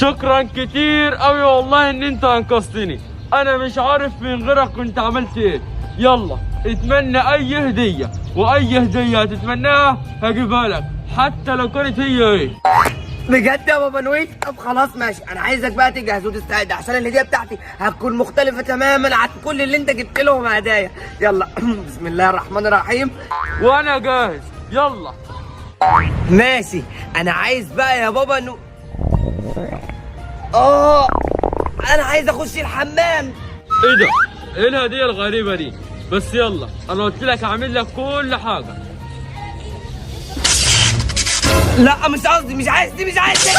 شكرا كتير قوي والله ان انت انقذتني. انا مش عارف من غيرك كنت عملت ايه. يلا اتمنى اي هدية، واي هدية هتتمناها هجيبها لك حتى لو كانت هي ايه. بجد يا بابا نويل؟ طب خلاص ماشي، انا عايزك بقى تجهز وتستعد عشان الهديه بتاعتي هتكون مختلفه تماما عن كل اللي انت جبت لهم هدايا. يلا بسم الله الرحمن الرحيم. وانا جاهز، يلا. ماشي، انا عايز بقى يا بابا انا عايز اخش الحمام. ايه ده؟ ايه الهدية الغريبة دي؟ بس يلا، انا قلت لك هعمل لك كل حاجة. لا مش قصدي، مش عايز دي، مش عايز دي.